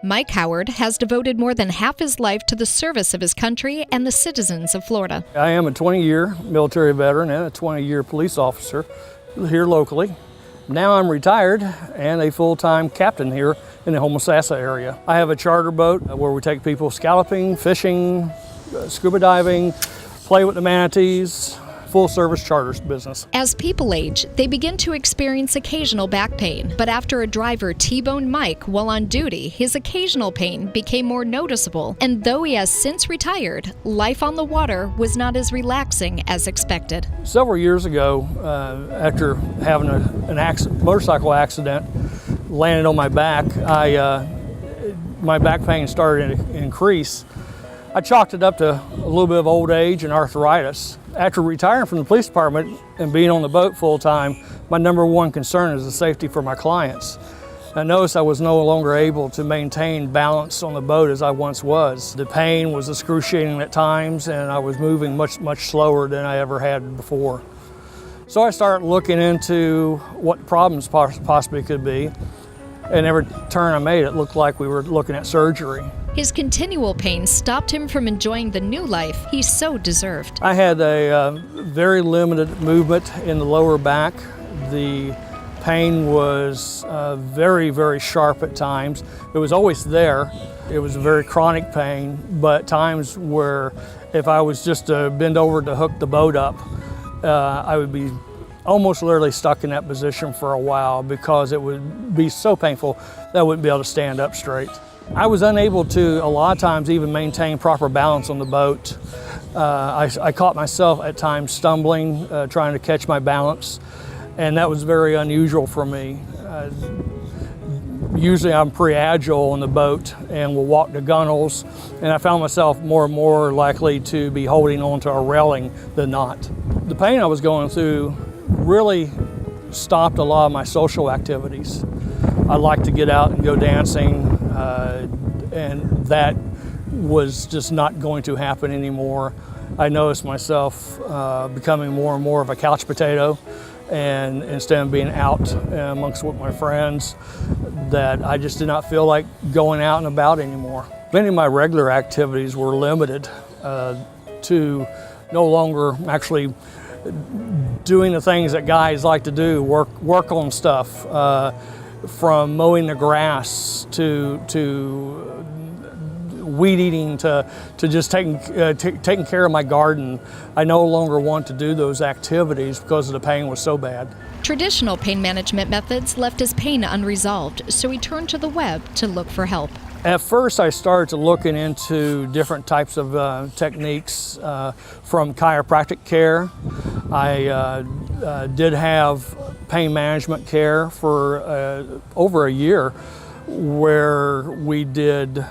Mike Howard has devoted more than half his life to the service of his country and the citizens of Florida. I am a 20-year military veteran and a 20-year police officer here locally. Now I'm retired and a full-time captain here in the Homosassa area. I have a charter boat where we take people scalloping, fishing, scuba diving, play with the manatees, full-service charters business. As people age, they begin to experience occasional back pain. But after a driver T-boned Mike while on duty, his occasional pain became more noticeable. And though he has since retired, life on the water was not as relaxing as expected. Several years ago, after having a motorcycle accident, landed on my back, my back pain started to increase. I chalked it up to a little bit of old age and arthritis. After retiring from the police department and being on the boat full time, my number one concern is the safety for my clients. I noticed I was no longer able to maintain balance on the boat as I once was. The pain was excruciating at times, and I was moving much slower than I ever had before. So I started looking into what problems possibly could be, and every turn I made, it looked like we were looking at surgery. His continual pain stopped him from enjoying the new life he so deserved. I had a very limited movement in the lower back. The pain was very sharp at times. It was always there. It was a very chronic pain, but times where if I was just to bend over to hook the boat up, I would be almost literally stuck in that position for a while because it would be so painful that I wouldn't be able to stand up straight. I was unable to, a lot of times, even maintain proper balance on the boat. I caught myself at times stumbling, trying to catch my balance, and that was very unusual for me. Usually I'm pretty agile on the boat and will walk the gunnels, and I found myself more and more likely to be holding onto a railing than not. The pain I was going through really stopped a lot of my social activities. I like to get out and go dancing, and that was just not going to happen anymore. I noticed myself becoming more and more of a couch potato, and instead of being out amongst with my friends, that I just did not feel like going out and about anymore. Many of my regular activities were limited to no longer actually doing the things that guys like to do, work on stuff, from mowing the grass to weed eating to just taking care of my garden. I no longer want to do those activities because the pain was so bad. Traditional pain management methods left his pain unresolved, so he turned to the web to look for help. At first, I started looking into different types of techniques from chiropractic care. I did have pain management care for over a year, where we did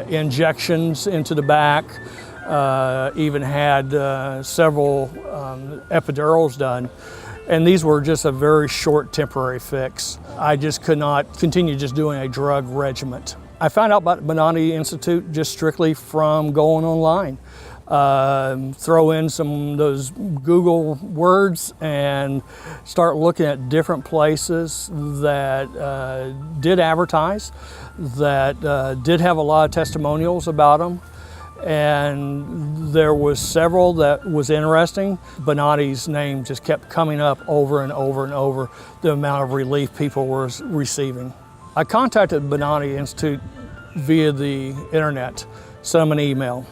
injections into the back, even had several epidurals done. And these were just a very short temporary fix. I just could not continue just doing a drug regimen. I found out about the Bonati Institute just strictly from going online. Throw in some of those Google words and start looking at different places that did advertise, that did have a lot of testimonials about them. And there was several that was interesting. Bonati's name just kept coming up over and over and over, the amount of relief people were receiving. I contacted Bonati Institute via the internet, sent them an email.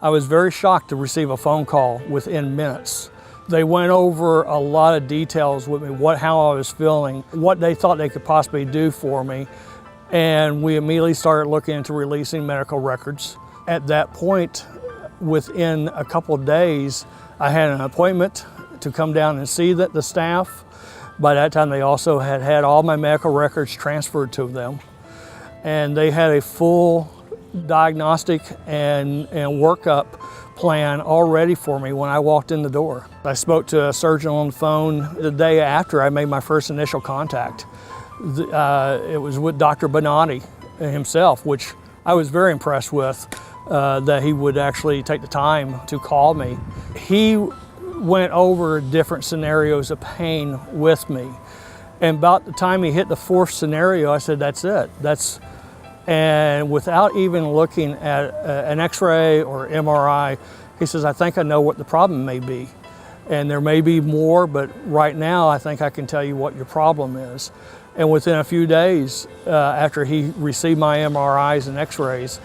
I was very shocked to receive a phone call within minutes. They went over a lot of details with me, how I was feeling, what they thought they could possibly do for me, and we immediately started looking into releasing medical records. At that point, within a couple of days, I had an appointment to come down and see the staff. By that time, they also had all my medical records transferred to them. And they had a full diagnostic and workup plan all ready for me when I walked in the door. I spoke to a surgeon on the phone the day after I made my first initial contact. It was with Dr. Bonati himself, which I was very impressed with. That he would actually take the time to call me. He went over different scenarios of pain with me. And about the time he hit the fourth scenario, I said, that's it. And without even looking at an x-ray or MRI, he says, I think I know what the problem may be. And there may be more, but right now I think I can tell you what your problem is. And within a few days after he received my MRIs and x-rays,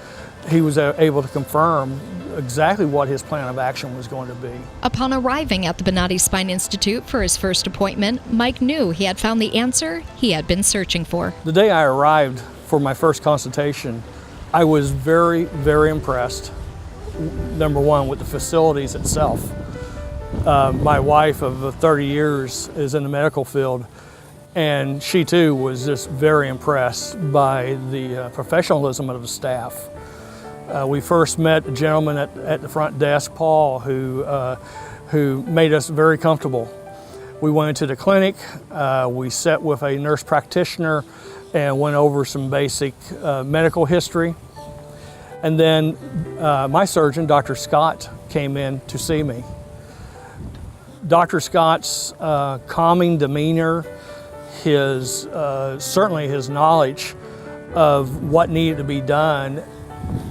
he was able to confirm exactly what his plan of action was going to be. Upon arriving at the Bonati Spine Institute for his first appointment, Mike knew he had found the answer he had been searching for. The day I arrived for my first consultation, I was very, very impressed, number one, with the facilities itself. My wife of 30 years is in the medical field, and she too was just very impressed by the professionalism of the staff. We first met a gentleman at the front desk, Paul, who made us very comfortable. We went into the clinic, we sat with a nurse practitioner and went over some basic medical history. And then my surgeon, Dr. Scott, came in to see me. Dr. Scott's calming demeanor, certainly his knowledge of what needed to be done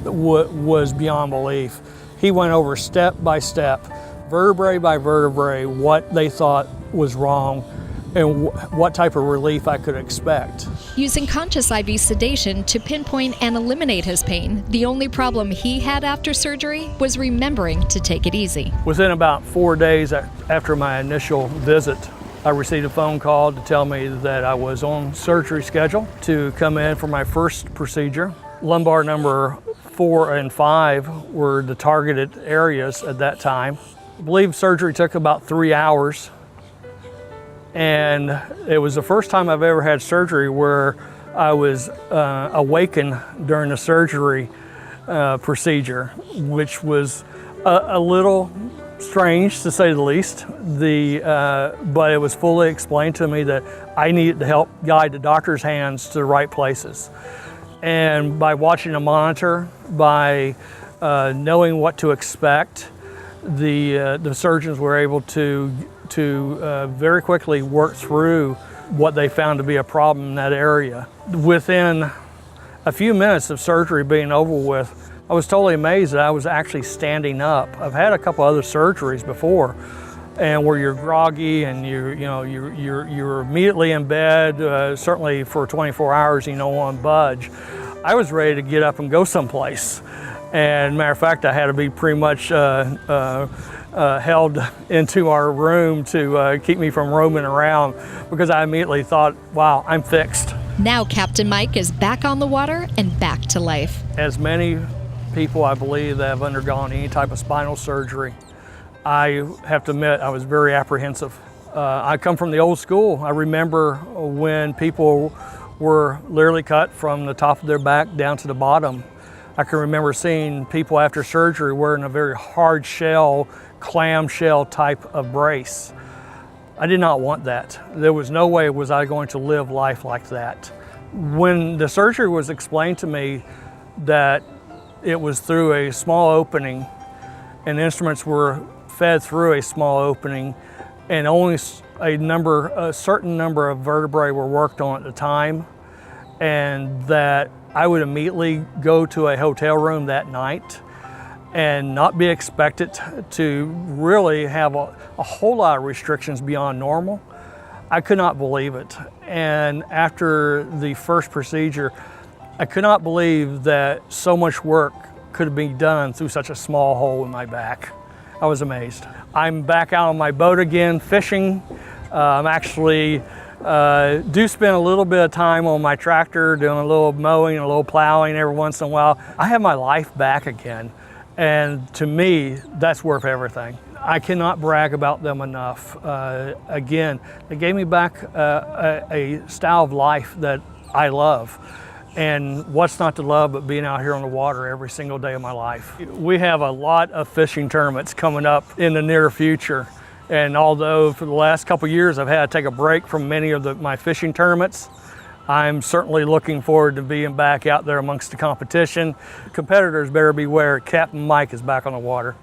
was beyond belief. He went over step by step, vertebrae by vertebrae, what they thought was wrong and what type of relief I could expect. Using conscious IV sedation to pinpoint and eliminate his pain, the only problem he had after surgery was remembering to take it easy. Within about 4 days after my initial visit, I received a phone call to tell me that I was on surgery schedule to come in for my first procedure. Lumbar number 4 and 5 were the targeted areas at that time. I believe surgery took about 3 hours. And it was the first time I've ever had surgery where I was awakened during the surgery procedure, which was a little strange to say the least. But it was fully explained to me that I needed to help guide the doctor's hands to the right places. And by watching a monitor, by knowing what to expect, the surgeons were able to very quickly work through what they found to be a problem in that area. Within a few minutes of surgery being over with, I was totally amazed that I was actually standing up. I've had a couple other surgeries before, and where you're groggy and you're immediately in bed, certainly for 24 hours, you don't want to budge. I was ready to get up and go someplace. And matter of fact, I had to be pretty much held into our room to keep me from roaming around, because I immediately thought, wow, I'm fixed. Now Captain Mike is back on the water and back to life. As many people, I believe, that have undergone any type of spinal surgery, I have to admit I was very apprehensive. I come from the old school. I remember when people were literally cut from the top of their back down to the bottom. I can remember seeing people after surgery wearing a very hard shell, clam shell type of brace. I did not want that. There was no way was I going to live life like that. When the surgery was explained to me that it was through a small opening and instruments were fed through a small opening, and only a certain number of vertebrae were worked on at the time, and that I would immediately go to a hotel room that night and not be expected to really have a whole lot of restrictions beyond normal. I could not believe it. And after the first procedure, I could not believe that so much work could be done through such a small hole in my back. I was amazed. I'm back out on my boat again, fishing. I'm actually do spend a little bit of time on my tractor, doing a little mowing, a little plowing every once in a while. I have my life back again. And to me, that's worth everything. I cannot brag about them enough. Again, they gave me back a style of life that I love. And what's not to love but being out here on the water every single day of my life. We have a lot of fishing tournaments coming up in the near future. And although for the last couple of years I've had to take a break from many of my fishing tournaments, I'm certainly looking forward to being back out there amongst the competition. Competitors better beware, Captain Mike is back on the water.